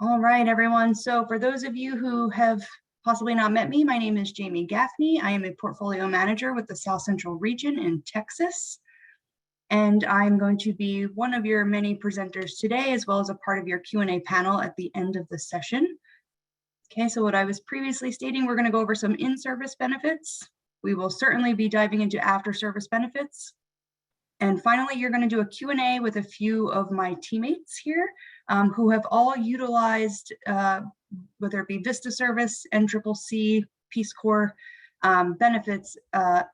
All right, everyone. So for those of you who have possibly not met me, my name is Jamie Gaffney. I am a portfolio manager with the South Central region in Texas. And I'm going to be one of your many presenters today, as well as a part of your Q&A panel at the end of the session. Okay, so what I was previously stating, we're going to go over some in-service benefits. We will certainly be diving into after-service benefits. And finally, you're going to do a Q&A with a few of my teammates here who have all utilized, whether it be VISTA service, NCCC, Peace Corps benefits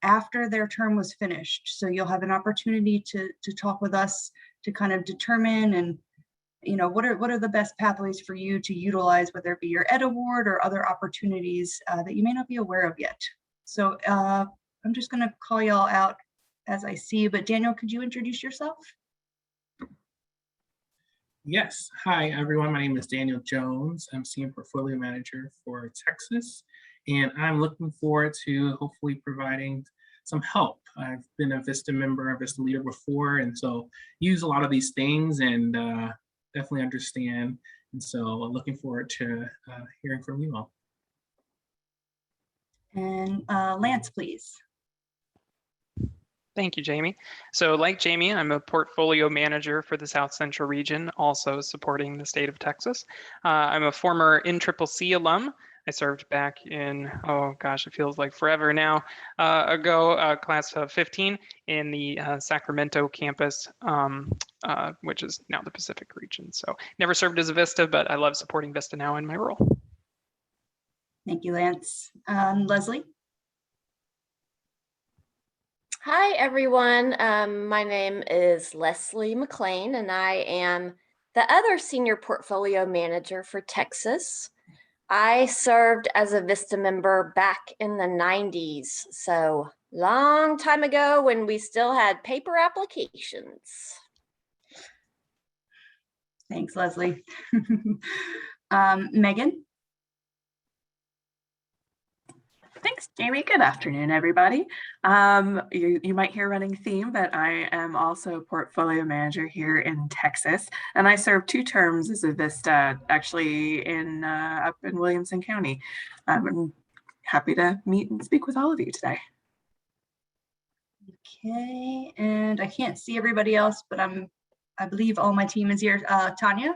after their term was finished. So you'll have an opportunity to talk with us to kind of determine and what are the best pathways for you to utilize, whether it be your Ed Award or other opportunities that you may not be aware of yet. So I'm just going to call y'all out as I see, but Daniel, could you introduce yourself? Yes. Hi, everyone. My name is Daniel Jones. I'm Senior Portfolio Manager for Texas, and I'm looking forward to hopefully providing some help. I've been a VISTA member, a VISTA leader before, and so use a lot of these things and definitely understand. And so looking forward to hearing from you all. And Lance, please. Thank you, Jamie. So like Jamie, I'm a portfolio manager for the South Central region, also supporting the state of Texas. I'm a former NCCC alum. I served back in, oh gosh, it feels like forever now ago, class of 15 in the Sacramento campus, which is now the Pacific region. So never served as a VISTA, but I love supporting VISTA now in my role. Thank you, Lance. Leslie? Hi, everyone. My name is Leslie McLean, and I am the other senior portfolio manager for Texas. I served as a VISTA member back in the 90s, so long time ago when we still had paper applications. Thanks, Leslie. Megan? Thanks, Jamie. Good afternoon, everybody. You might hear a running theme, but I am also a portfolio manager here in Texas, and I served 2 terms as a VISTA, actually up in Williamson County. I'm happy to meet and speak with all of you today. Okay, and I can't see everybody else, but I believe all my team is here. Tanya?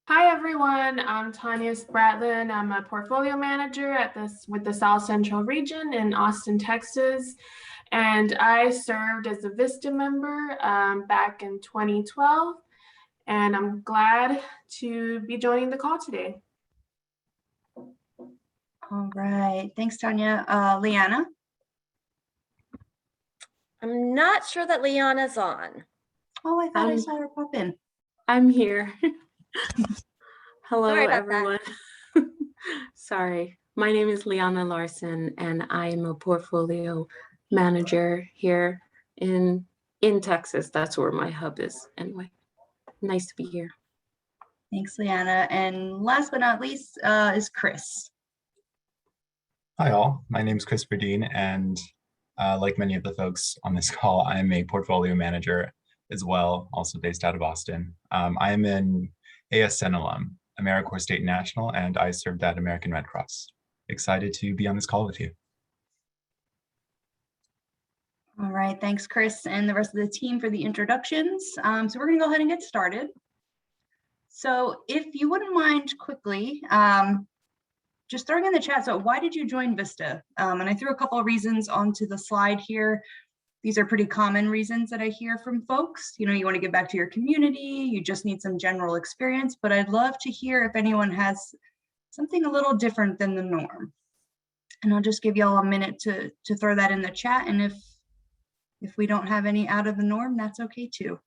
Hi everyone, I'm Tanya Spratlin. I'm a portfolio manager with the South Central region in Austin, Texas. And I served as a VISTA member back in 2012. And I'm glad to be joining the call today. All right, thanks, Tanya. Leanna? I'm not sure that Liana's on. Oh, I thought I saw her pop in. I'm here. Hello, Sorry about everyone. Sorry. My name is Liana Larson, and I am a portfolio manager here in Texas. That's where my hub is. Anyway, nice to be here. Thanks, Leanna. And last but not least is Chris. Hi, all. My name is Chris Berdine, and like many of the folks on this call, I am a portfolio manager as well, also based out of Austin. I am an ASN alum, AmeriCorps State National, and I served at American Red Cross. Excited to be on this call with you. All right, thanks, Chris, and the rest of the team for the introductions. So we're gonna go ahead and get started. So if you wouldn't mind quickly, just throwing in the chat, so why did you join VISTA? And I threw a couple of reasons onto the slide here. These are pretty common reasons that I hear from folks. You want to get back to your community, you just need some general experience, but I'd love to hear if anyone has something a little different than the norm. And I'll just give y'all a minute to throw that in the chat. And if we don't have any out of the norm, that's okay too.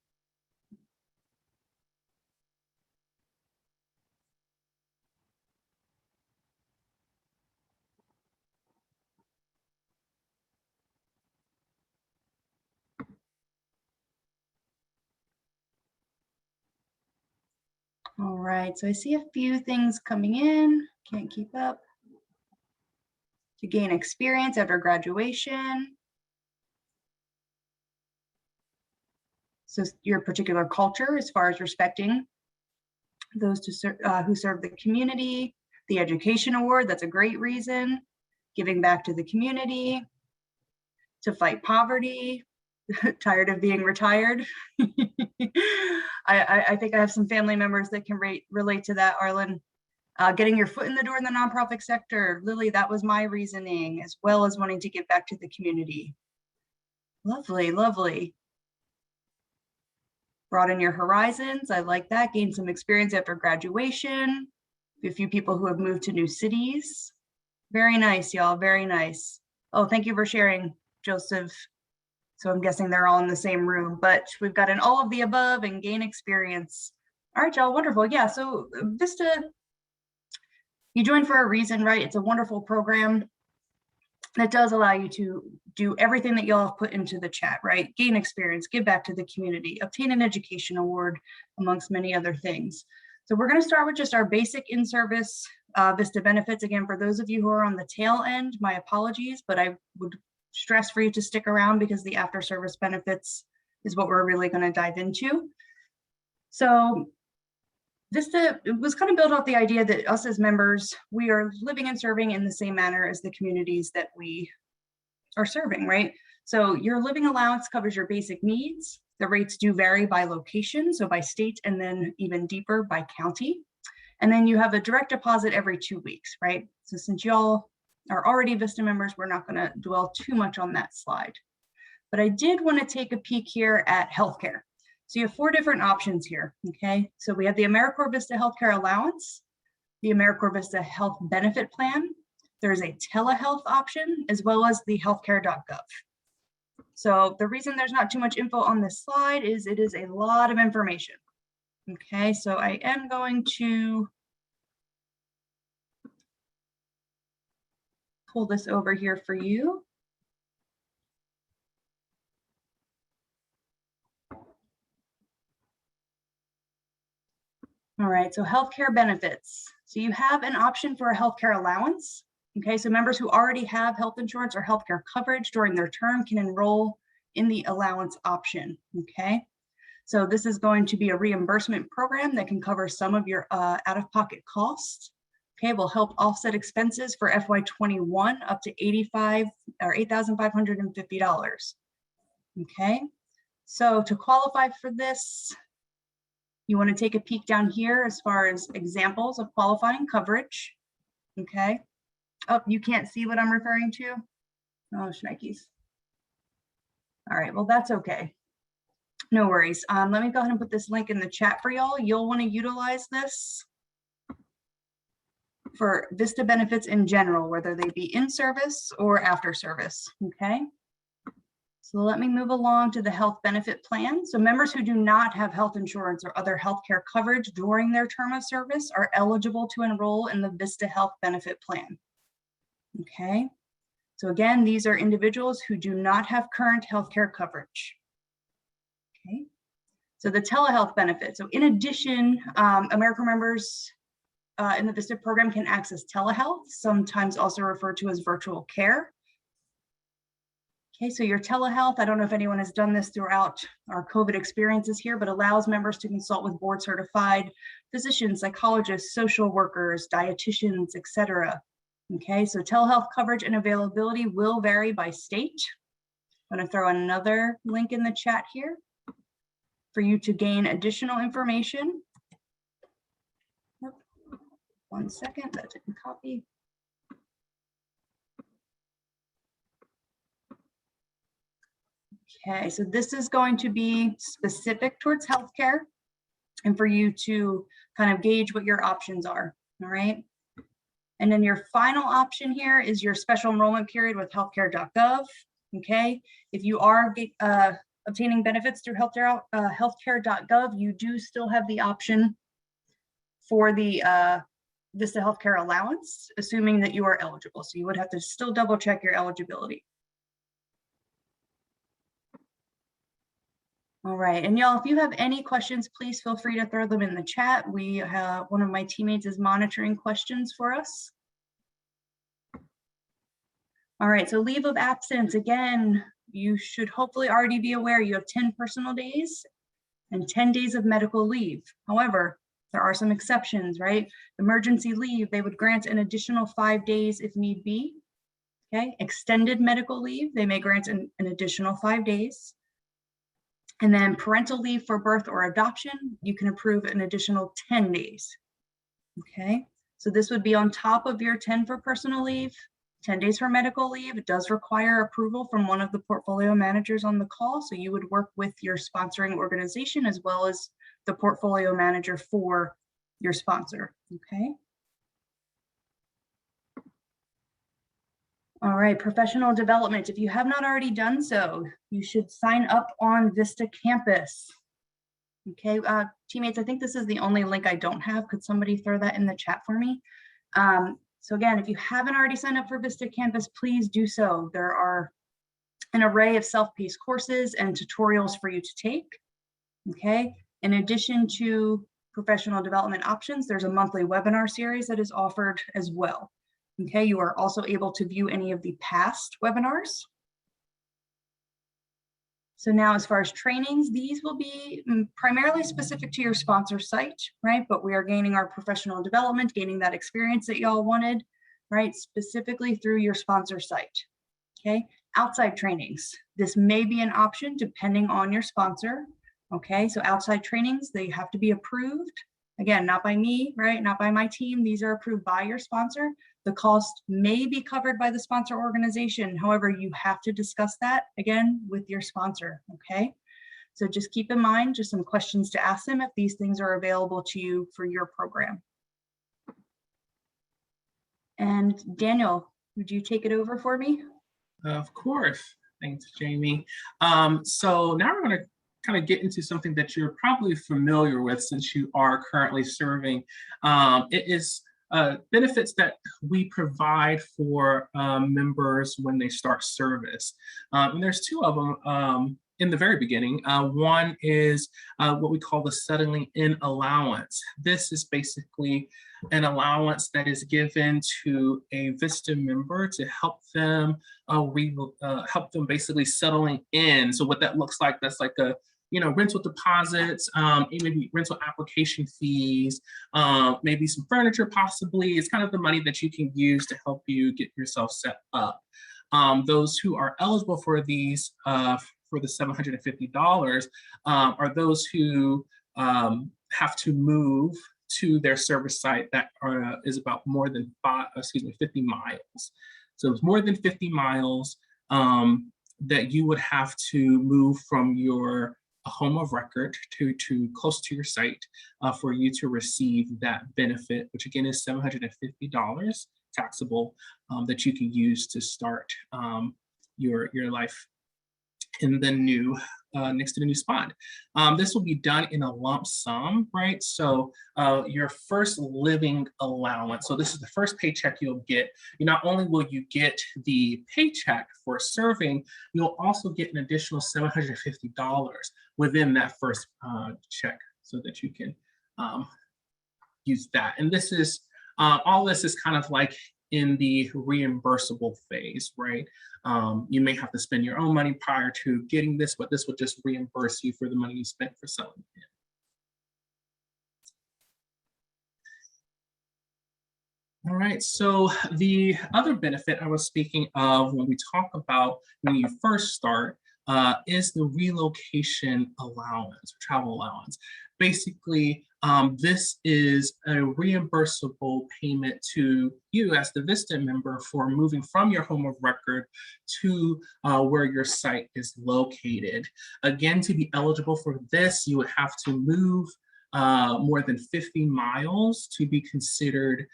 All right, so I see a few things coming in. Can't keep up. To gain experience after graduation. So your particular culture as far as respecting those who serve the community. The education award, that's a great reason. Giving back to the community. To fight poverty. Tired of being retired. I think I have some family members that can relate to that, Arlen. Getting your foot in the door in the nonprofit sector. Lily, that was my reasoning, as well as wanting to give back to the community. Lovely, lovely. Broaden your horizons. I like that. Gain some experience after graduation. A few people who have moved to new cities. Very nice, y'all. Very nice. Oh, thank you for sharing, Joseph. So I'm guessing they're all in the same room, but we've got an all of the above and gain experience. All right, y'all, wonderful. Yeah, so VISTA, you joined for a reason, right? It's a wonderful program that does allow you to do everything that y'all have put into the chat, right? Gain experience, give back to the community, obtain an education award, amongst many other things. So we're going to start with just our basic in-service VISTA benefits. Again, for those of you who are on the tail end, my apologies, but I would stress for you to stick around because the after service benefits is what we're really going to dive into. So VISTA was kind of built off the idea that us as members, we are living and serving in the same manner as the communities that we are serving, right? So your living allowance covers your basic needs. The rates do vary by location, so by state, and then even deeper by county. And then you have a direct deposit every 2 weeks, right? So since y'all are already VISTA members, we're not going to dwell too much on that slide. But I did want to take a peek here at healthcare. So you have 4 different options here, okay? So we have the AmeriCorps VISTA Healthcare Allowance, the AmeriCorps VISTA Health Benefit Plan. There's a telehealth option, as well as the healthcare.gov. So the reason there's not too much info on this slide is it is a lot of information. Okay, so I am going to pull this over here for you. All right, so healthcare benefits. So you have an option for a healthcare allowance. Okay, so members who already have health insurance or healthcare coverage during their term can enroll in the allowance option. Okay, so this is going to be a reimbursement program that can cover some of your out-of-pocket costs. Okay, will help offset expenses for FY21 up to $8,550. Okay, so to qualify for this, you want to take a peek down here as far as examples of qualifying coverage. Okay. Oh, you can't see what I'm referring to? Oh, shnikes. All right, well, that's okay. No worries. Let me go ahead and put this link in the chat for y'all. You'll want to utilize this for VISTA benefits in general, whether they be in service or after service. Okay. So let me move along to the health benefit plan. So members who do not have health insurance or other healthcare coverage during their term of service are eligible to enroll in the VISTA health benefit plan. Okay, so again, these are individuals who do not have current healthcare coverage. Okay, so the telehealth benefit. So in addition, AmeriCorps members in the VISTA program can access telehealth, sometimes also referred to as virtual care. Okay, so your telehealth, I don't know if anyone has done this throughout our COVID experiences here, but allows members to consult with board certified physicians, psychologists, social workers, dietitians, etc. Okay, so telehealth coverage and availability will vary by state. I'm going to throw another link in the chat here for you to gain additional information. One second, that didn't copy. Okay, so this is going to be specific towards healthcare and for you to kind of gauge what your options are, all right? And then your final option here is your special enrollment period with healthcare.gov, okay? If you are obtaining benefits through healthcare.gov, you do still have the option for the VISTA healthcare allowance, assuming that you are eligible. So you would have to still double check your eligibility. All right, and y'all, if you have any questions, please feel free to throw them in the chat. We have one of my teammates is monitoring questions for us. All right, so leave of absence, again, you should hopefully already be aware you have 10 personal days and 10 days of medical leave. However, there are some exceptions, right? Emergency leave, they would grant an additional 5 days if need be. Okay, extended medical leave, they may grant an additional 5 days. And then parental leave for birth or adoption, you can approve an additional 10 days. Okay, so this would be on top of your 10 for personal leave, 10 days for medical leave. It does require approval from one of the portfolio managers on the call. So you would work with your sponsoring organization as well as the portfolio manager for your sponsor, okay? All right, professional development. If you have not already done so, you should sign up on VISTA Campus. Okay, teammates, I think this is the only link I don't have. Could somebody throw that in the chat for me? So again, if you haven't already signed up for VISTA Campus, please do so. There are an array of self-paced courses and tutorials for you to take, okay? In addition to professional development options, there's a monthly webinar series that is offered as well. Okay, you are also able to view any of the past webinars. So now as far as trainings, these will be primarily specific to your sponsor site, right? But we are gaining our professional development, gaining that experience that y'all wanted, right? Specifically through your sponsor site, okay? Outside trainings, this may be an option depending on your sponsor, okay? So outside trainings, they have to be approved. Again, not by me, right? Not by my team. These are approved by your sponsor. The cost may be covered by the sponsor organization. However, you have to discuss that again with your sponsor, okay? So just keep in mind, just some questions to ask them if these things are available to you for your program. And Daniel, would you take it over for me? Of course. Thanks, Jamie. So now we're going to kind of get into something that you're probably familiar with since you are currently serving. It is benefits that we provide for members when they start service. And there's two of them in the very beginning. One is what we call the settling in allowance. This is basically an allowance that is given to a VISTA member to help them basically settling in. So what that looks like, that's like a rental deposits, maybe rental application fees, maybe some furniture possibly. It's kind of the money that you can use to help you get yourself set up. Those who are eligible for these, for the $750, are those who have to move to their service site that is about more than 50 miles. So it's more than 50 miles that you would have to move from your home of record to close to your site for you to receive that benefit, which again is $750 taxable that you can use to start your life in the new next to the new spot. This will be done in a lump sum, right? So your first living allowance, so this is the first paycheck you'll get. Not only will you get the paycheck for serving, you'll also get an additional $750 within that first check so that you can use that. And this is, all this is kind of like in the reimbursable phase, right? You may have to spend your own money prior to getting this, but this will just reimburse you for the money you spent for selling it. All right, so the other benefit I was speaking of when we talk about when you first start is the relocation allowance, travel allowance. Basically, this is a reimbursable payment to you as the VISTA member for moving from your home of record to where your site is located. Again, to be eligible for this, you would have to move more than 50 miles to be considered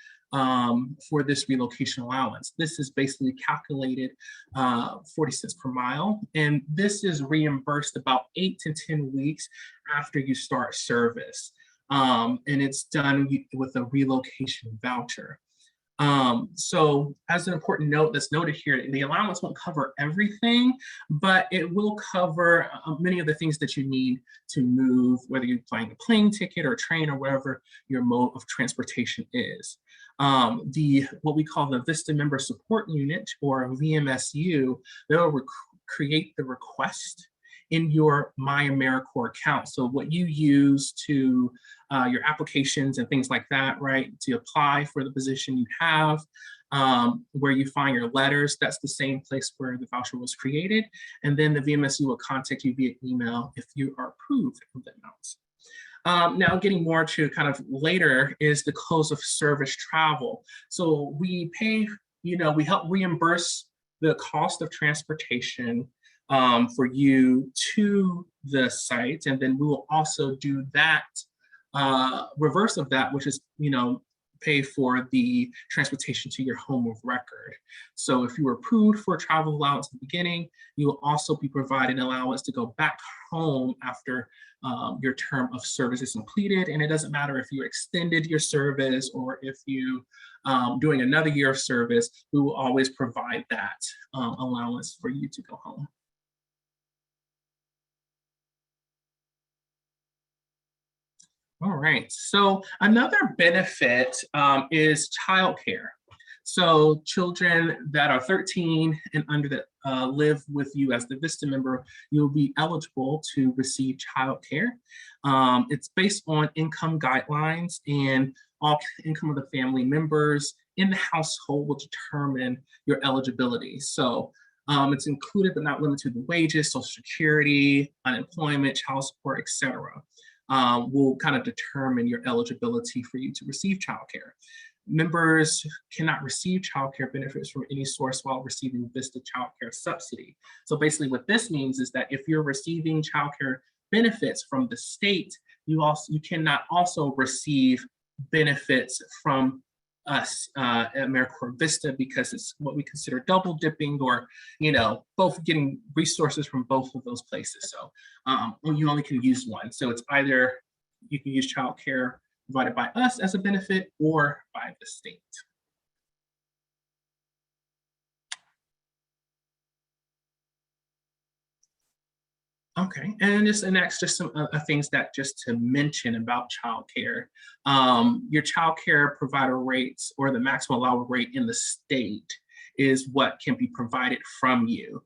for this relocation allowance. This is basically calculated 40 cents per mile, and this is reimbursed about 8 to 10 weeks after you start service. And it's done with a relocation voucher. So as an important note that's noted here, the allowance won't cover everything, but it will cover many of the things that you need to move, whether you're buying a plane ticket or a train or whatever your mode of transportation is. What we call the VISTA Member Support Unit, or VMSU, they'll create the request in your My AmeriCorps account. So what you use to your applications and things like that, right? To apply for the position you have, where you find your letters, that's the same place where the voucher was created. And then the VMSU will contact you via email if you are approved of the amounts. Now getting more to kind of later is the close of service travel. So we pay, we help reimburse the cost of transportation for you to the site. And then we will also do that reverse of that, which is, pay for the transportation to your home of record. So if you were approved for a travel allowance at the beginning, you will also be provided an allowance to go back home after your term of service is completed. And it doesn't matter if you extended your service or if you doing another year of service, we will always provide that allowance for you to go home. All right, so another benefit is childcare. So children that are 13 and under that live with you as the VISTA member, you'll be eligible to receive childcare. It's based on income guidelines, and all income of the family members in the household will determine your eligibility. So it's included but not limited to the wages, Social Security, unemployment, child support, etc. Will kind of determine your eligibility for you to receive childcare. Members cannot receive childcare benefits from any source while receiving VISTA childcare subsidy. So basically what this means is that if you're receiving childcare benefits from the state, you cannot also receive benefits from us at AmeriCorps VISTA, because it's what we consider double dipping, or both getting resources from both of those places. So you only can use one. So it's either you can use childcare provided by us as a benefit or by the state. Okay, and next, just some things that just to mention about childcare. Your childcare provider rates, or the maximum allowable rate in the state, is what can be provided from you.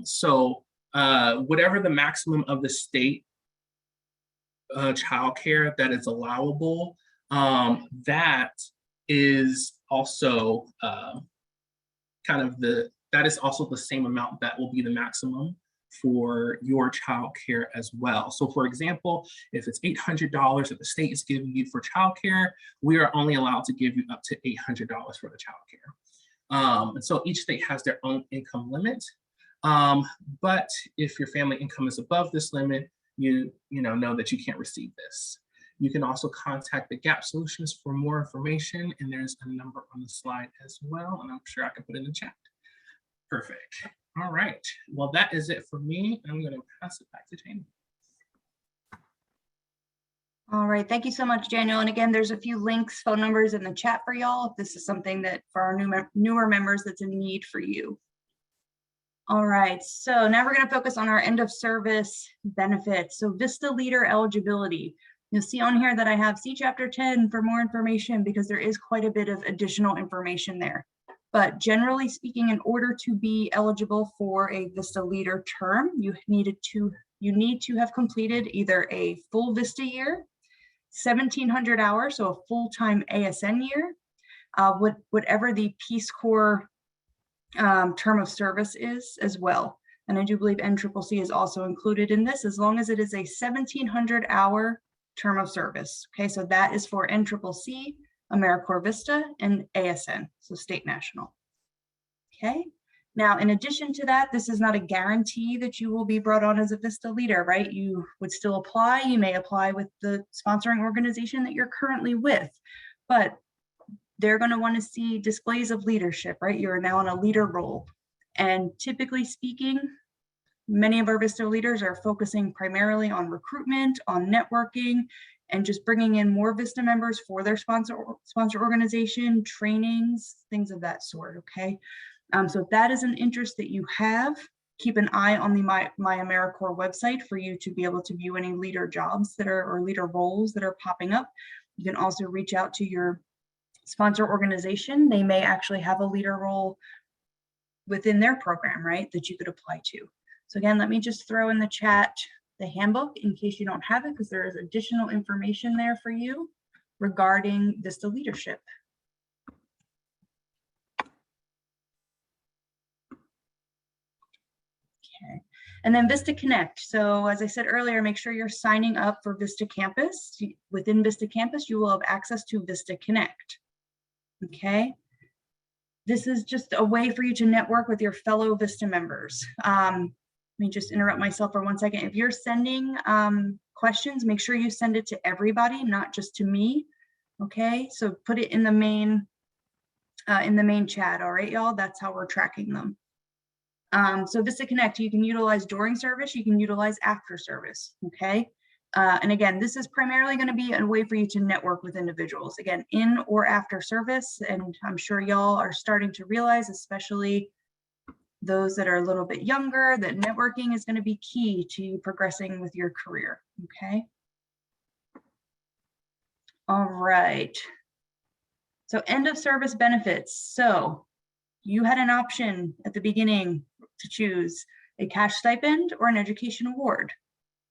So whatever the maximum of the state childcare that is allowable, that is also that is also the same amount that will be the maximum for your child care as well. So for example, if it's $800 that the state is giving you for child care, we are only allowed to give you up to $800 for the child care. And so each state has their own income limit. But if your family income is above this limit, you know that you can't receive this. You can also contact the GAP Solutions for more information, and there's a number on the slide as well, and I'm sure I can put it in the chat. Perfect. All right, well, that is it for me. I'm going to pass it back to Jamie. All right, thank you so much, Daniel. And again, there's a few links, phone numbers in the chat for y'all if this is something that for our newer members that's a need for you. All right, so now we're going to focus on our end of service benefits. So VISTA leader eligibility. You'll see on here that I have see Chapter 10 for more information, because there is quite a bit of additional information there. But generally speaking, in order to be eligible for a VISTA leader term, you need to have completed either a full VISTA year, 1,700 hours, so a full-time ASN year, whatever the Peace Corps term of service is as well. And I do believe NCCC is also included in this, as long as it is a 1,700 hour term of service. Okay, so that is for NCCC, AmeriCorps VISTA, and ASN, so state national. Okay, now in addition to that, this is not a guarantee that you will be brought on as a VISTA leader, right? You would still apply. You may apply with the sponsoring organization that you're currently with, but they're going to want to see displays of leadership, right? You're now in a leader role. And typically speaking, many of our VISTA leaders are focusing primarily on recruitment, on networking, and just bringing in more VISTA members for their sponsor organization, trainings, things of that sort, okay? So if that is an interest that you have, keep an eye on the My AmeriCorps website for you to be able to view any leader jobs that are, or leader roles that are popping up. You can also reach out to your sponsor organization. They may actually have a leader role within their program, right, that you could apply to. So again, let me just throw in the chat the handbook in case you don't have it, because there is additional information there for you regarding VISTA leadership. Okay. And then VISTA Connect. So as I said earlier, make sure you're signing up for VISTA Campus. Within VISTA Campus, you will have access to VISTA Connect. Okay. This is just a way for you to network with your fellow VISTA members. Let me just interrupt myself for 1 second. If you're sending questions, make sure you send it to everybody, not just to me. Okay, so put it in the main chat. All right, y'all. That's how we're tracking them. So VISTA Connect, you can utilize during service, you can utilize after service. Okay. And again, this is primarily going to be a way for you to network with individuals, again, in or after service. And I'm sure y'all are starting to realize, especially those that are a little bit younger, that networking is going to be key to progressing with your career. Okay. All right. So end of service benefits. So you had an option at the beginning to choose a cash stipend or an education award.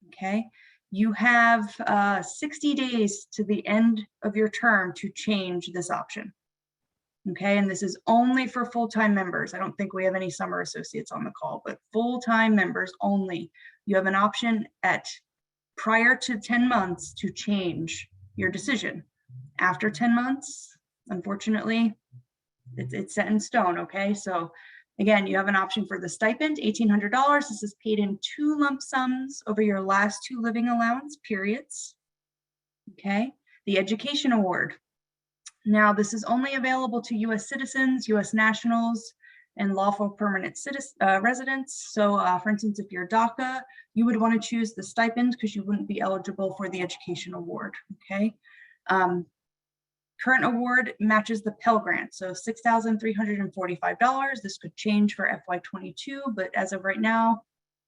Okay. You have 60 days to the end of your term to change this option. Okay, and this is only for full-time members. I don't think we have any summer associates on the call, but full-time members only. You have an option at prior to 10 months to change your decision. After 10 months, unfortunately, it's set in stone. Okay, so again, you have an option for the stipend, $1,800. This is paid in 2 lump sums over your last 2 living allowance periods. Okay, the education award. Now, this is only available to U.S. citizens, U.S. nationals, and lawful permanent residents. So, for instance, if you're DACA, you would want to choose the stipend because you wouldn't be eligible for the education award. Okay. Current award matches the Pell Grant, so $6,345. This could change for FY22, but as of right now,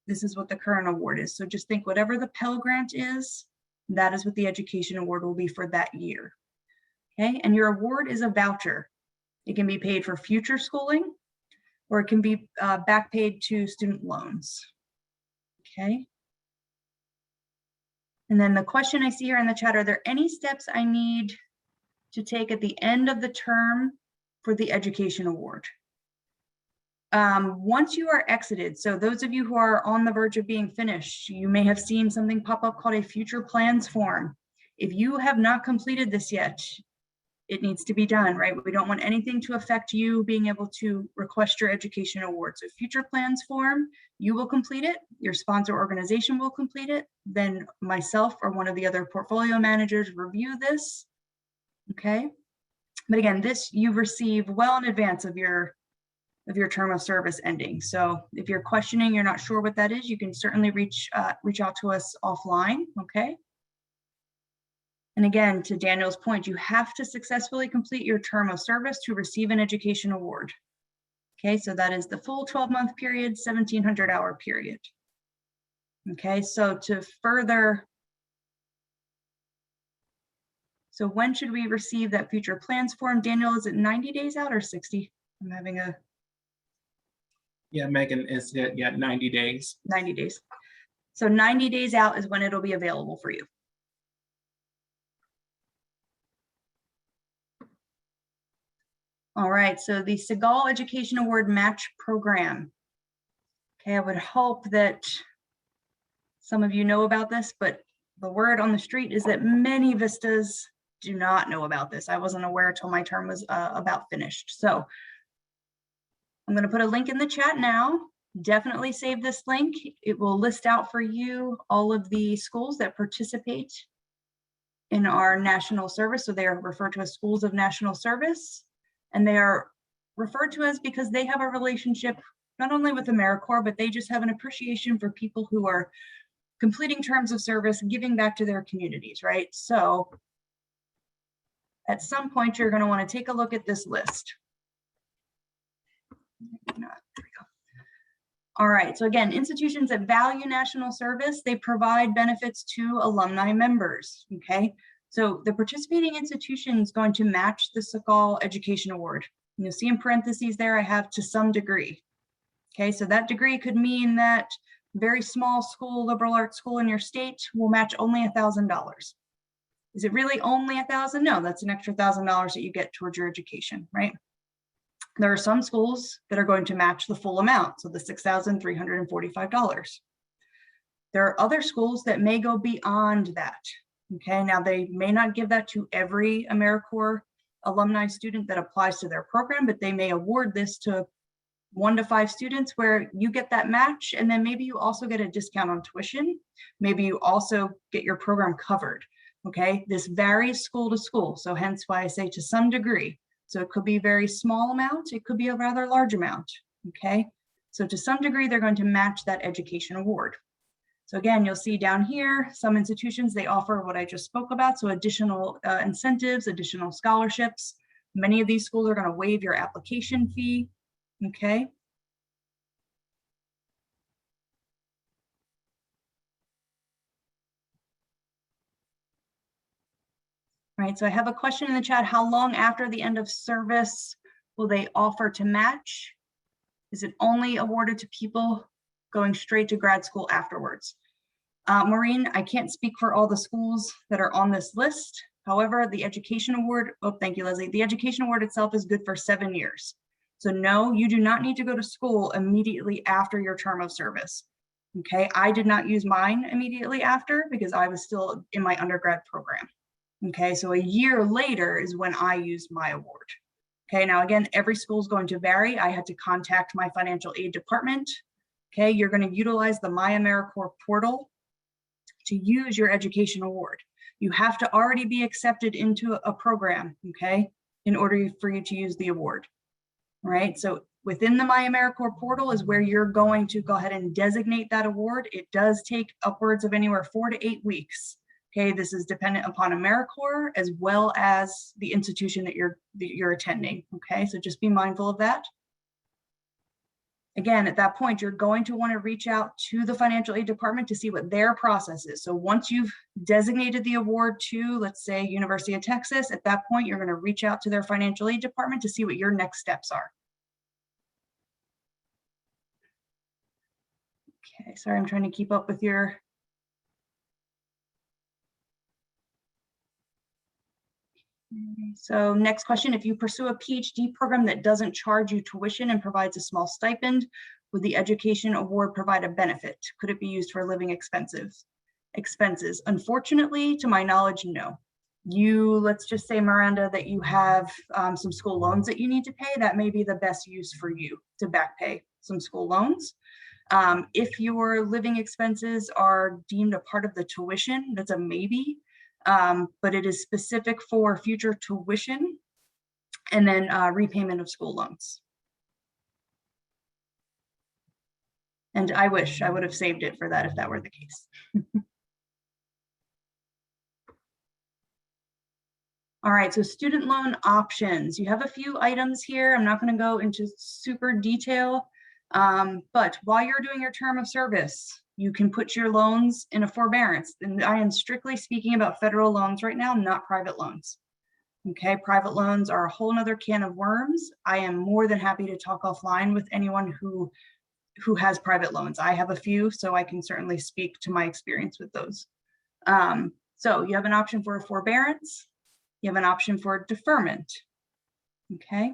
this is what the current award is. So just think whatever the Pell Grant is, that is what the education award will be for that year. Okay, and your award is a voucher. It can be paid for future schooling, or it can be back paid to student loans. Okay. And then the question I see here in the chat, are there any steps I need to take at the end of the term for the education award? Once you are exited, so those of you who are on the verge of being finished, you may have seen something pop up called a future plans form. If you have not completed this yet, it needs to be done, right? We don't want anything to affect you being able to request your education award. So future plans form, you will complete it, your sponsor organization will complete it, then myself or one of the other portfolio managers review this. Okay, but again, this you receive well in advance of your term of service ending. So if you're questioning, you're not sure what that is, you can certainly reach out to us offline. Okay. And again, to Daniel's point, you have to successfully complete your term of service to receive an education award. Okay, so that is the full 12-month period, 1,700-hour period. Okay, so to further. So when should we receive that future plans form? Daniel, is it 90 days out or 60? I'm having a. Yeah, Megan, is it 90 days? 90 days. So 90 days out is when it'll be available for you. All right, so the Segal Education Award Match Program. Okay, I would hope that some of you know about this, but the word on the street is that many VISTAs do not know about this. I wasn't aware until my term was about finished. So I'm going to put a link in the chat now. Definitely save this link. It will list out for you all of the schools that participate in our national service. So they are referred to as schools of national service. And they are referred to as because they have a relationship not only with AmeriCorps, but they just have an appreciation for people who are completing terms of service, giving back to their communities, right? So at some point, you're going to want to take a look at this list. There we go. All right, so again, institutions that value national service, they provide benefits to alumni members, okay? So the participating institution is going to match the Segal Education Award. And you'll see in parentheses there, I have to some degree. Okay, so that degree could mean that very small school, liberal arts school in your state will match only $1,000. Is it really only $1,000? No, that's an extra $1,000 that you get towards your education, right? There are some schools that are going to match the full amount, so the $6,345. There are other schools that may go beyond that. Okay, now they may not give that to every AmeriCorps alumni student that applies to their program, but they may award this to 1 to 5 students where you get that match, and then maybe you also get a discount on tuition. Maybe you also get your program covered. Okay, this varies school to school, so hence why I say to some degree. So it could be a very small amount, it could be a rather large amount. Okay, so to some degree, they're going to match that education award. So again, you'll see down here, some institutions, they offer what I just spoke about. So additional incentives, additional scholarships. Many of these schools are going to waive your application fee. Okay. All right, so I have a question in the chat. How long after the end of service will they offer to match? Is it only awarded to people going straight to grad school afterwards? Maureen, I can't speak for all the schools that are on this list. However, the education award, oh, thank you, Leslie. The education award itself is good for 7 years. So no, you do not need to go to school immediately after your term of service. Okay, I did not use mine immediately after because I was still in my undergrad program. Okay, so a year later is when I used my award. Okay, now again, every school is going to vary. I had to contact my financial aid department. Okay, you're going to utilize the My AmeriCorps portal to use your education award. You have to already be accepted into a program, okay, in order for you to use the award. All right, so within the My AmeriCorps portal is where you're going to go ahead and designate that award. It does take upwards of anywhere 4 to 8 weeks. Okay, this is dependent upon AmeriCorps as well as the institution that you're attending. Okay, so just be mindful of that. Again, at that point, you're going to want to reach out to the financial aid department to see what their process is. So once you've designated the award to, let's say, University of Texas, at that point, you're going to reach out to their financial aid department to see what your next steps are. Okay, sorry, I'm trying to keep up with your. So next question, if you pursue a PhD program that doesn't charge you tuition and provides a small stipend, would the education award provide a benefit? Could it be used for living expenses? Unfortunately, to my knowledge, no. Let's just say, Miranda, that you have some school loans that you need to pay. That may be the best use for you to back pay some school loans. If your living expenses are deemed a part of the tuition, that's a maybe. But it is specific for future tuition and then repayment of school loans. And I wish I would have saved it for that if that were the case. All right, so student loan options. You have a few items here. I'm not going to go into super detail, but while you're doing your term of service, you can put your loans in a forbearance. And I am strictly speaking about federal loans right now, not private loans. Okay, private loans are a whole nother can of worms. I am more than happy to talk offline with anyone who has private loans. I have a few, so I can certainly speak to my experience with those. So you have an option for a forbearance. You have an option for deferment. Okay.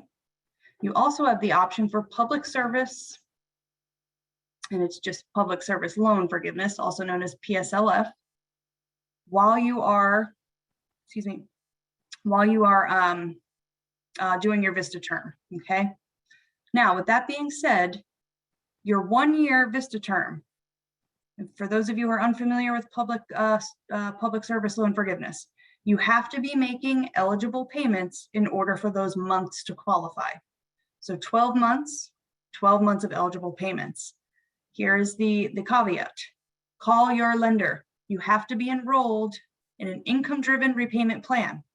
You also have the option for public service, and it's just public service loan forgiveness, also known as PSLF, while you are, doing your VISTA term, okay? Now, with that being said, your 1-year VISTA term, and for those of you who are unfamiliar with public service loan forgiveness, you have to be making eligible payments in order for those months to qualify. So 12 months of eligible payments. Here's the caveat. Call your lender. You have to be enrolled in an income-driven repayment plan.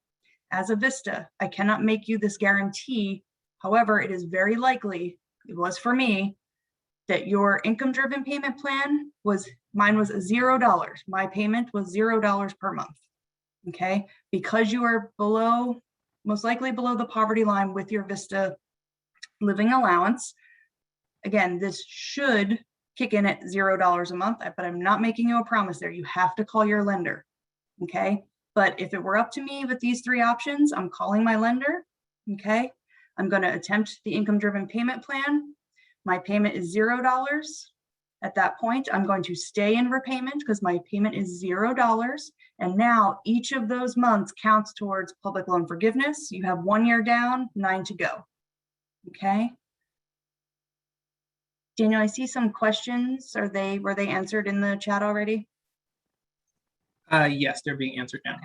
As a VISTA, I cannot make you this guarantee. However, it is very likely, it was for me, that your income-driven payment plan mine was $0. My payment was $0 per month. Okay, because you are most likely below the poverty line with your VISTA living allowance. Again, this should kick in at $0 a month, but I'm not making you a promise there. You have to call your lender, okay? But if it were up to me with these three options, I'm calling my lender, okay? I'm gonna attempt the income-driven payment plan. My payment is $0. At that point, I'm going to stay in repayment because my payment is $0. And now each of those months counts towards public loan forgiveness. You have 1 year down, 9 to go, okay? Daniel, I see some questions. Were they answered in the chat already? Yes, they're being answered now.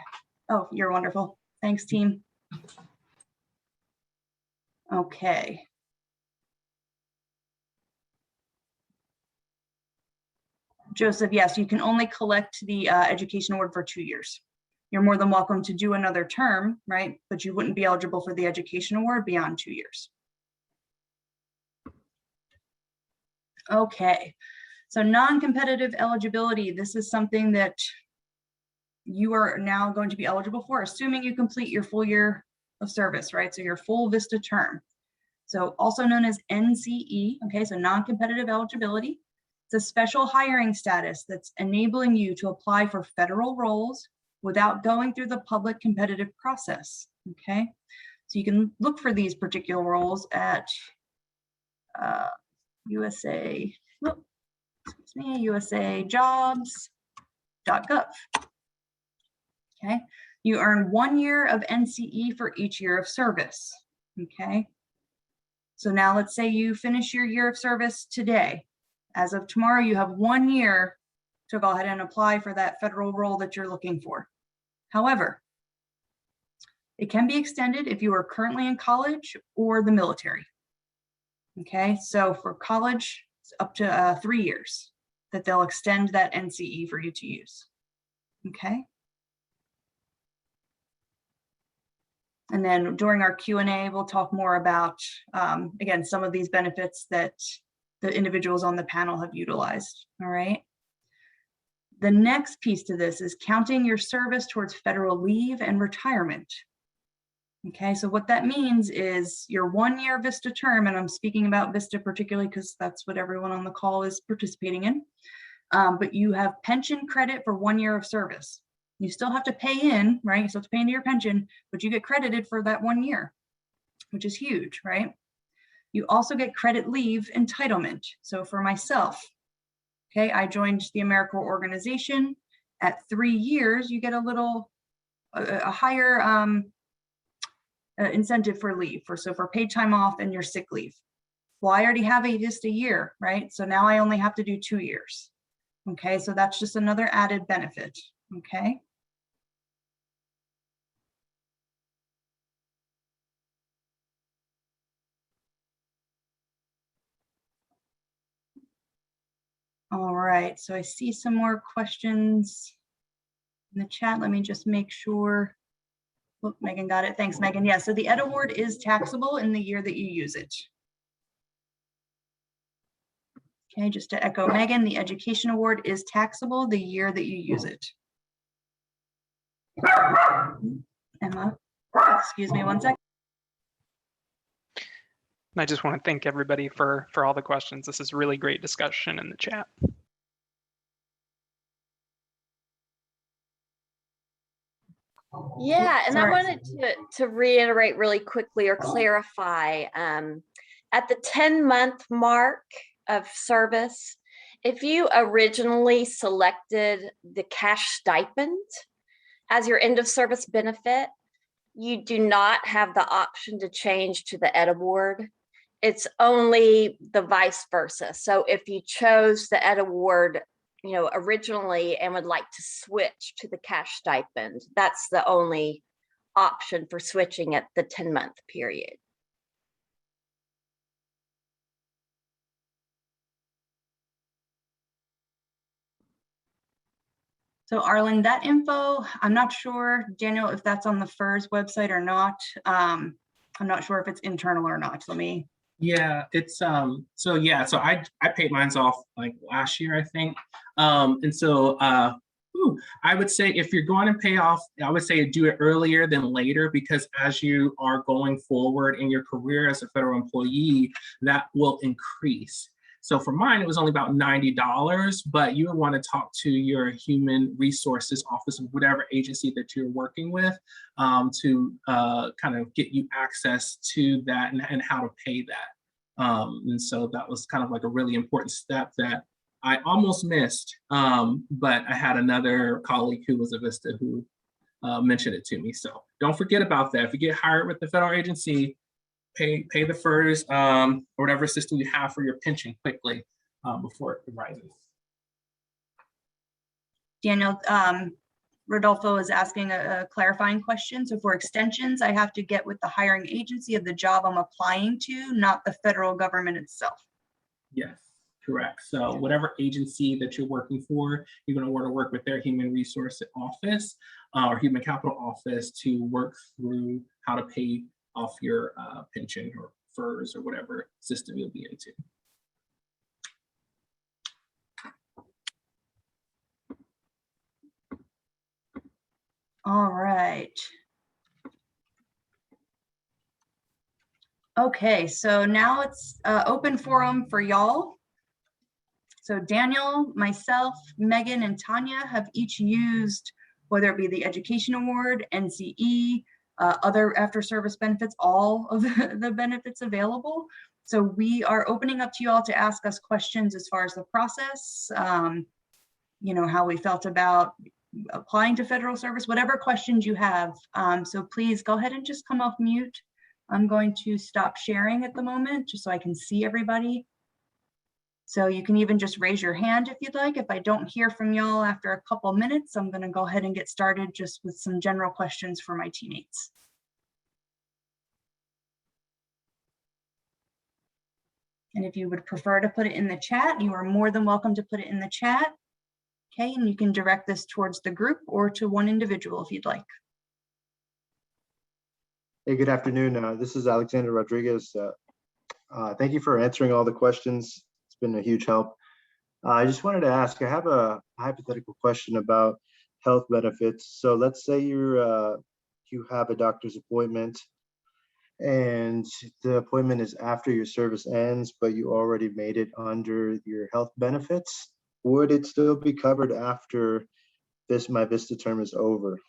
Oh, you're wonderful. Thanks, team. Okay. Joseph, yes, you can only collect the education award for 2 years. You're more than welcome to do another term, right? But you wouldn't be eligible for the education award beyond 2 years. Okay, so non-competitive eligibility. This is something that you are now going to be eligible for, assuming you complete your full year of service, right? So your full VISTA term. So also known as NCE, okay, so non-competitive eligibility. It's a special hiring status that's enabling you to apply for federal roles without going through the public competitive process, okay? So you can look for these particular roles at usajobs.gov. Okay, you earn 1 year of NCE for each year of service. Okay, so now let's say you finish your year of service today. As of tomorrow, you have 1 year to go ahead and apply for that federal role that you're looking for. However, it can be extended if you are currently in college or the military. Okay, so for college, it's up to 3 years that they'll extend that NCE for you to use. Okay. And then during our Q&A, we'll talk more about, again, some of these benefits that the individuals on the panel have utilized, all right? The next piece to this is counting your service towards federal leave and retirement. Okay, so what that means is your 1 year VISTA term, and I'm speaking about VISTA particularly because that's what everyone on the call is participating in, but you have pension credit for 1 year of service. You still have to pay in, right? You still have to pay into your pension, but you get credited for that 1 year, which is huge, right? You also get credit leave entitlement. So for myself, okay, I joined the AmeriCorps organization. At 3 years, you get a higher incentive for leave, for paid time off and your sick leave. Well, I already have just a year, right? So now I only have to do 2 years. Okay, so that's just another added benefit, okay? All right, so I see some more questions in the chat. Let me just make sure. Oh, Megan got it. Thanks, Megan. Yeah, so the Ed Award is taxable in the year that you use it. Okay, just to echo Megan, the Education Award is taxable the year that you use it. Emma, excuse me 1 second. I just want to thank everybody for all the questions. This is really great discussion in the chat. Yeah, and Sorry. I wanted to reiterate really quickly or clarify, at the 10-month mark of service, if you originally selected the cash stipend as your end of service benefit, you do not have the option to change to the Ed Award. It's only the vice versa. So if you chose the Ed Award, originally and would like to switch to the cash stipend, that's the only option for switching at the 10-month period. So Arlen, that info, I'm not sure, Daniel, if that's on the FERS website or not. I'm not sure if it's internal or not. Let me. Yeah, it's so I paid mine off like last year, I think. And so I would say if you're going to pay off, I would say do it earlier than later, because as you are going forward in your career as a federal employee, that will increase. So for mine, it was only about $90, but you would want to talk to your human resources office of whatever agency that you're working with to kind of get you access to that and how to pay that. And so that was kind of like a really important step that I almost missed, but I had another colleague who was a VISTA who mentioned it to me. So don't forget about that. If you get hired with the federal agency, pay the FERS or whatever system you have for your pension quickly before it rises. Daniel, Rodolfo is asking a clarifying question. So for extensions, I have to get with the hiring agency of the job I'm applying to, not the federal government itself. Yes, correct. So whatever agency that you're working for, you're going to want to work with their human resource office or human capital office to work through how to pay off your pension or FERS or whatever system you'll be into. All right. Okay, so now it's open forum for y'all. So Daniel, myself, Megan, and Tanya have each used, whether it be the Education Award, NCE, other after service benefits, all of the benefits available. So we are opening up to you all to ask us questions as far as the process, you know, how we felt about applying to federal service, whatever questions you have. So please go ahead and just come off mute. I'm going to stop sharing at the moment just so I can see everybody. So you can even just raise your hand if you'd like. If I don't hear from y'all after a couple minutes, I'm going to go ahead and get started just with some general questions for my teammates. And if you would prefer to put it in the chat, you are more than welcome to put it in the chat. Okay, and you can direct this towards the group or to one individual if you'd like. Hey, good afternoon. This is Alexander Rodriguez. Thank you for answering all the questions. It's been a huge help. I just wanted to ask, I have a hypothetical question about health benefits. So let's say you have a doctor's appointment and the appointment is after your service ends, but you already made it under your health benefits. Would it still be covered after my VISTA term is over?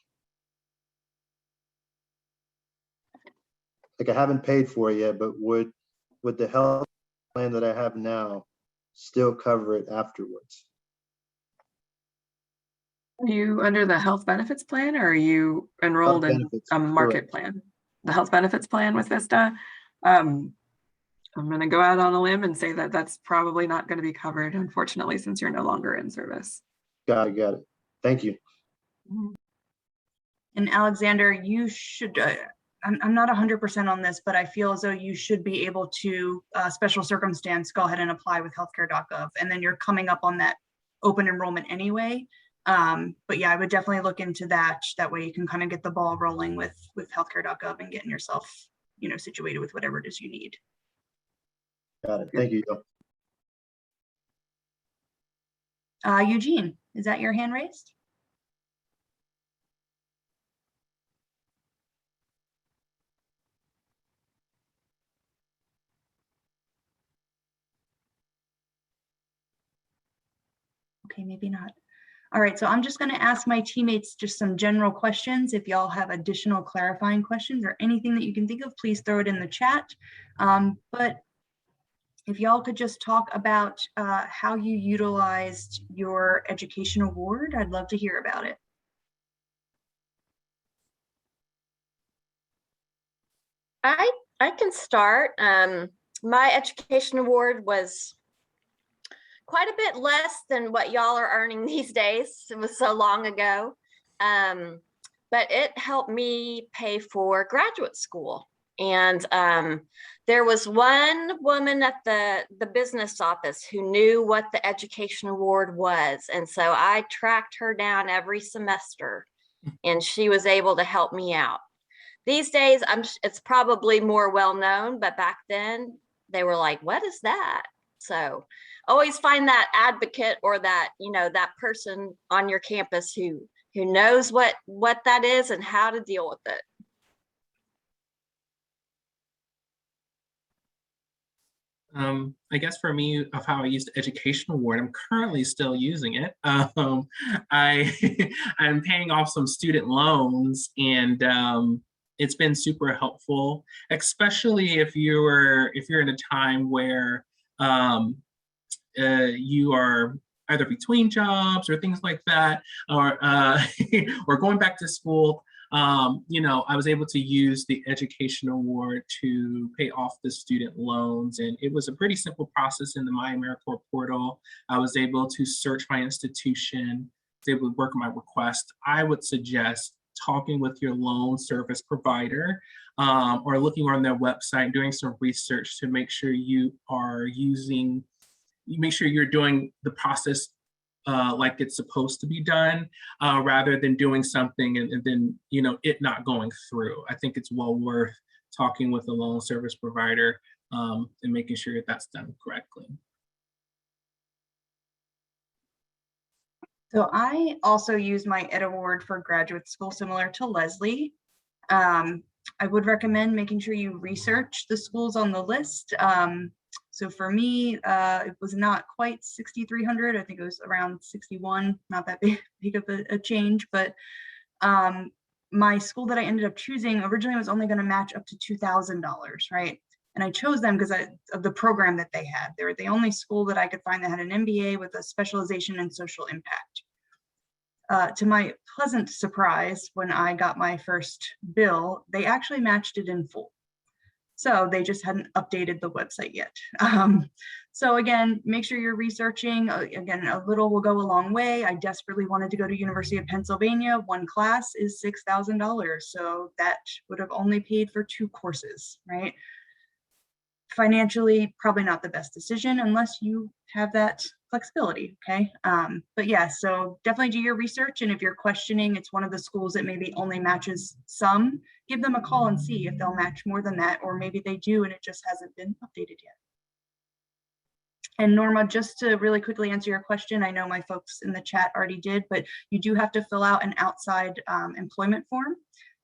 Like, I haven't paid for it yet, but would the health plan that I have now still cover it afterwards? Are you under the health benefits plan, or are you enrolled in a market plan? The health benefits plan with VISTA. I'm going to go out on a limb and say that that's probably not going to be covered, unfortunately, since you're no longer in service. Got it. Thank you. And Alexander, you should, I'm not 100% on this, but I feel as though you should be able to, special circumstance, go ahead and apply with healthcare.gov. And then you're coming up on that open enrollment anyway. But yeah, I would definitely look into that. That way you can kind of get the ball rolling with healthcare.gov and getting yourself, you know, situated with whatever it is you need. Got it. Thank you. Eugene, is that your hand raised? Okay, maybe not. All right, so I'm just going to ask my teammates just some general questions. If y'all have additional clarifying questions or anything that you can think of, please throw it in the chat. But if y'all could just talk about how you utilized your education award, I'd love to hear about it. I can start. My education award was quite a bit less than what y'all are earning these days. It was so long ago. But it helped me pay for graduate school. And there was one woman at the business office who knew what the education award was. And so I tracked her down every semester and she was able to help me out. These days, it's probably more well known, but back then they were like, what is that? So always find that advocate or that, you know, that person on your campus who knows what that is and how to deal with it. I guess for me, of how I use the education award, I'm currently still using it. I'm paying off some student loans, and it's been super helpful, especially if you're in a time where um, you are either between jobs or things like that, or or going back to school. I was able to use the education award to pay off the student loans, and it was a pretty simple process in the My AmeriCorps portal. I was able to search my institution, was able to work on my request. I would suggest talking with your loan service provider, or looking on their website, doing some research to make sure you make sure you're doing the process like it's supposed to be done, rather than doing something and then it not going through. I think it's well worth talking with a loan service provider, and making sure that that's done correctly. So I also use my Ed Award for graduate school, similar to Leslie. I would recommend making sure you research the schools on the list. So for me, it was not quite 6,300. I think it was around 61, not that big of a change, but my school that I ended up choosing originally was only going to match up to $2,000, right? And I chose them because of the program that they had. They were the only school that I could find that had an MBA with a specialization in social impact. To my pleasant surprise, when I got my first bill, they actually matched it in full. So they just hadn't updated the website yet. So again, make sure you're researching. Again, a little will go a long way. I desperately wanted to go to University of Pennsylvania. One class is $6,000. So that would have only paid for 2 courses, right? Financially, probably not the best decision unless you have that flexibility, okay? But yeah, so definitely do your research. And if you're questioning it's one of the schools that maybe only matches some, give them a call and see if they'll match more than that, or maybe they do and it just hasn't been updated yet. And Norma, just to really quickly answer your question, I know my folks in the chat already did, but you do have to fill out an outside employment form.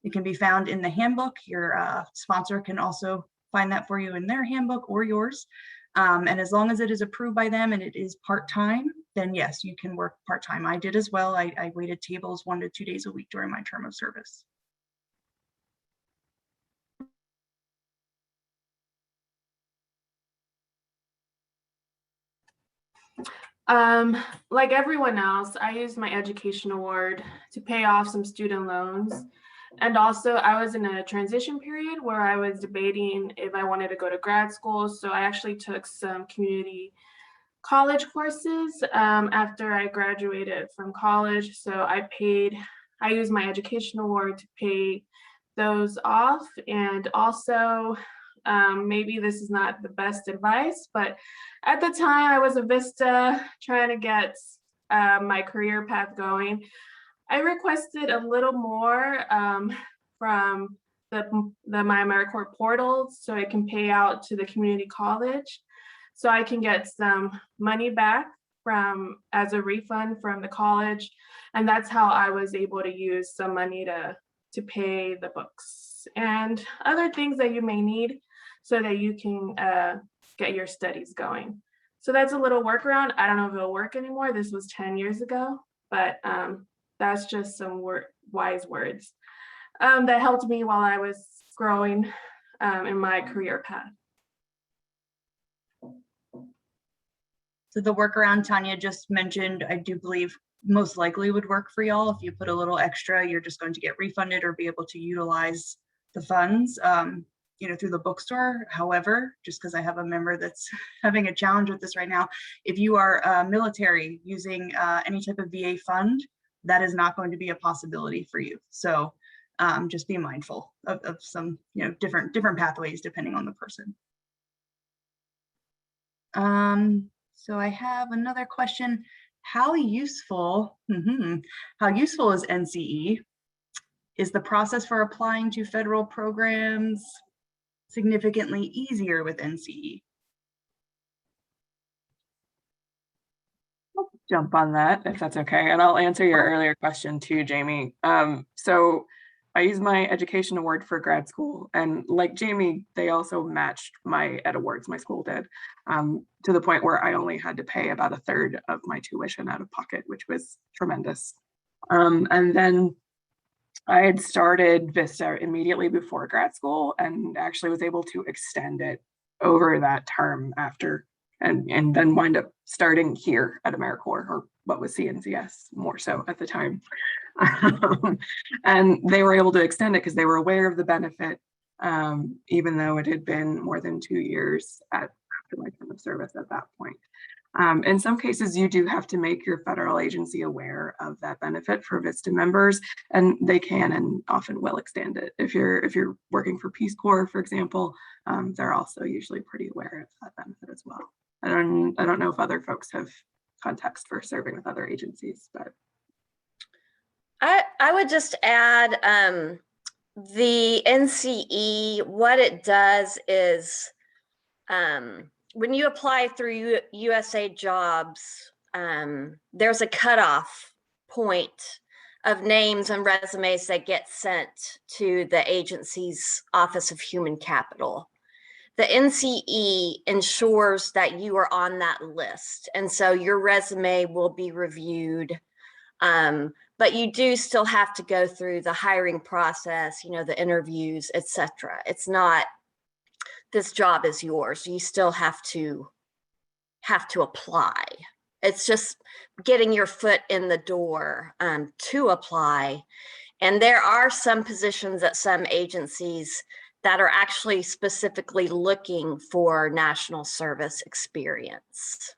It can be found in the handbook. Your sponsor can also find that for you in their handbook or yours. And as long as it is approved by them and it is part-time, then yes, you can work part-time. I did as well. I waited tables 1 to 2 days a week during my term of service. Like everyone else, I used my education award to pay off some student loans. And also I was in a transition period where I was debating if I wanted to go to grad school. So I actually took some community college courses after I graduated from college. So I used my education award to pay those off. And also, maybe this is not the best advice, but at the time I was a VISTA trying to get my career path going. I requested a little more from the My AmeriCorps portal so I can pay out to the community college, so I can get some money back as a refund from the college. And that's how I was able to use some money to pay the books and other things that you may need so that you can get your studies going. So that's a little workaround. I don't know if it'll work anymore. This was 10 years ago, but that's just some wise words that helped me while I was growing in my career path. So the workaround Tanya just mentioned, I do believe most likely would work for y'all. If you put a little extra, you're just going to get refunded or be able to utilize the funds, through the bookstore. However, just because I have a member that's having a challenge with this right now, if you are military using any type of VA fund, that is not going to be a possibility for you. So just be mindful of some, different pathways depending on the person. So I have another question. How useful is NCE? Is the process for applying to federal programs significantly easier with NCE? I'll jump on that if that's okay. And I'll answer your earlier question too, Jamie. So I used my education award for grad school, and like Jamie, they also matched my ed awards, my school did, to the point where I only had to pay about a third of my tuition out of pocket, which was tremendous. And then I had started VISTA immediately before grad school and actually was able to extend it over that term after, and then wind up starting here at AmeriCorps, or what was CNCS more so at the time. And they were able to extend it because they were aware of the benefit, even though it had been more than 2 years after my term of service at that point. In some cases, you do have to make your federal agency aware of that benefit for VISTA members, and they can and often will extend it. If you're working for Peace Corps, for example, they're also usually pretty aware of that benefit as well. I don't know if other folks have context for serving with other agencies, but I would just add the NCE, what it does is when you apply through USA Jobs, there's a cutoff point of names and resumes that get sent to the agency's Office of Human Capital. The NCE ensures that you are on that list, and so your resume will be reviewed. But you do still have to go through the hiring process, the interviews, etc. It's not, this job is yours. You still have to apply. It's just getting your foot in the door to apply. And there are some positions at some agencies that are actually specifically looking for national service experience.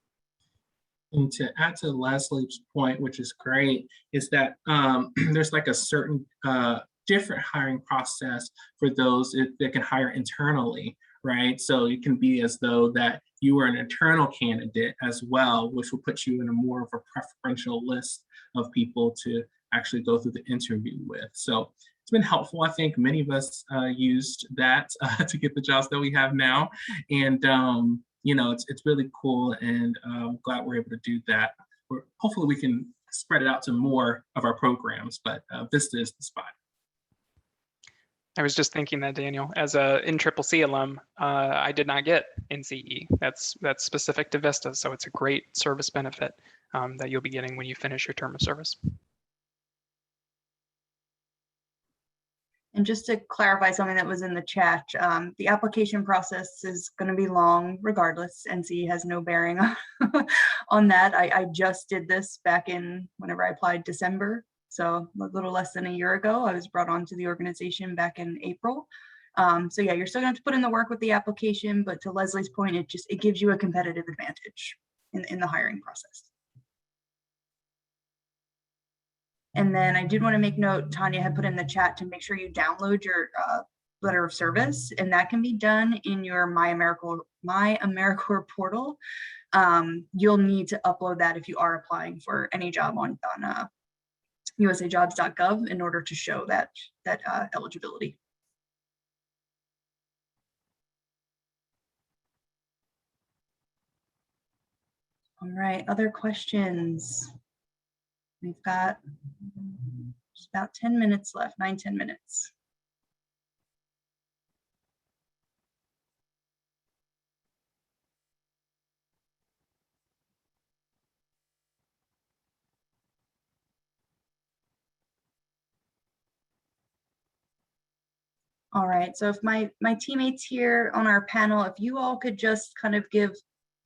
And to add to Leslie's point, which is great, is that there's like a certain different hiring process for those that can hire internally, right? So it can be as though that you are an internal candidate as well, which will put you in a more of a preferential list of people to actually go through the interview with. So it's been helpful. I think many of us used that to get the jobs that we have now. And it's really cool, and I'm glad we're able to do that. Hopefully we can spread it out to more of our programs, but VISTA is the spot. I was just thinking that, Daniel, as a ICYMI alum, I did not get NCE. That's specific to VISTA, so it's a great service benefit that you'll be getting when you finish your term of service. And just to clarify something that was in the chat, the application process is going to be long regardless. NCE has no bearing on that. I just did this back in whenever I applied December. So a little less than a year ago. I was brought onto the organization back in April. So yeah, you're still going to have to put in the work with the application, but to Leslie's point, it gives you a competitive advantage in the hiring process. And then I did want to make note, Tanya had put in the chat to make sure you download your letter of service, and that can be done in your My AmeriCorps portal. You'll need to upload that if you are applying for any job on usajobs.gov in order to show that eligibility. All right, other questions? We've got just about 10 minutes left, 9-10 minutes. All right, so if my teammates here on our panel, if you all could just kind of give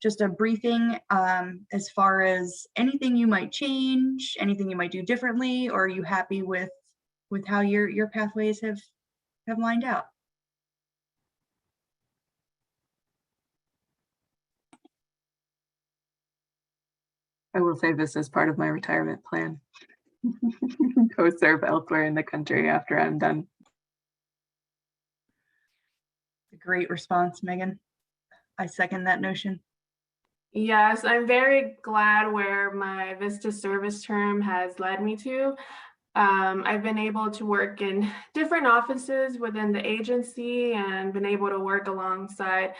just a briefing as far as anything you might change, anything you might do differently, or are you happy with how your pathways have lined out? I will say this as part of my retirement plan. Go serve elsewhere in the country after I'm done. A great response, Megan. I second that notion. Yes, I'm very glad where my VISTA service term has led me to. I've been able to work in different offices within the agency and been able to work alongside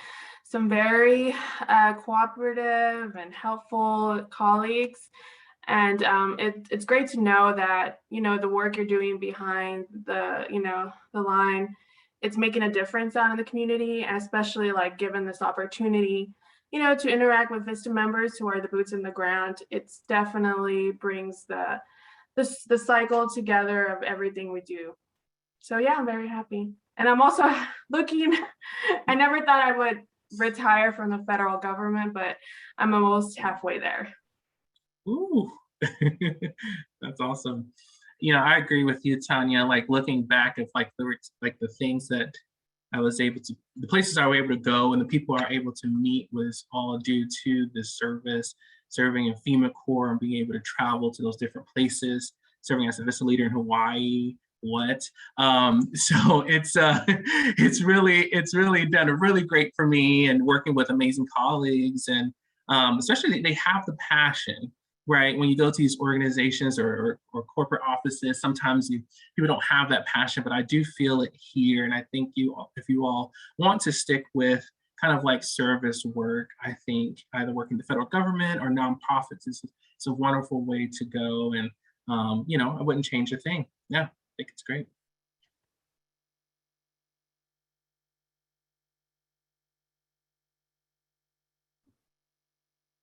some very cooperative and helpful colleagues. And it's great to know that, the work you're doing behind the line, it's making a difference out in the community, especially like given this opportunity, to interact with VISTA members who are the boots in the ground. It's definitely brings the cycle together of everything we do. So yeah, I'm very happy. And I'm also looking, I never thought I would retire from the federal government, but I'm almost halfway there. Ooh, that's awesome. I agree with you, Tanya. Like looking back at the things that the places I was able to go and the people I were able to meet was all due to the service, serving in FEMA Corps and being able to travel to those different places, serving as a VISTA leader in Hawaii. So it's really done really great for me, and working with amazing colleagues, and especially they have the passion. Right, when you go to these organizations or corporate offices, sometimes people don't have that passion, but I do feel it here. And I think if you all want to stick with kind of like service work, I think either working the federal government or nonprofits is a wonderful way to go. And I wouldn't change a thing. Yeah, I think it's great.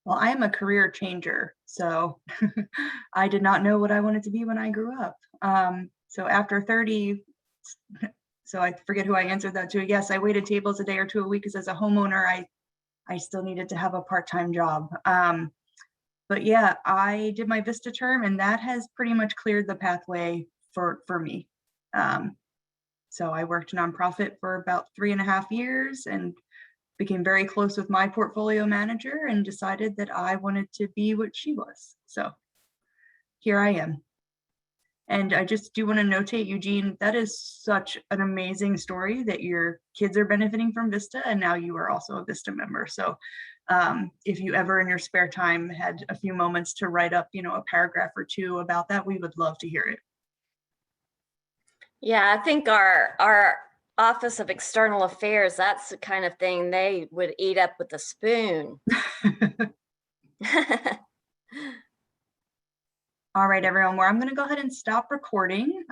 Well, I am a career changer, so I did not know what I wanted to be when I grew up. So after 30, so I forget who I answered that to. Yes, I waited tables a day or two a week because as a homeowner, I still needed to have a part-time job. But yeah, I did my VISTA term, and that has pretty much cleared the pathway for me. So I worked nonprofit for about 3.5 years and became very close with my portfolio manager and decided that I wanted to be what she was. So here I am. And I just do want to notate, Eugene, that is such an amazing story that your kids are benefiting from VISTA, and now you are also a VISTA member. So if you ever in your spare time had a few moments to write up, a paragraph or two about that, we would love to hear it. Yeah, I think our Office of External Affairs, that's the kind of thing they would eat up with a spoon. All right, everyone, well, I'm going to go ahead and stop recording.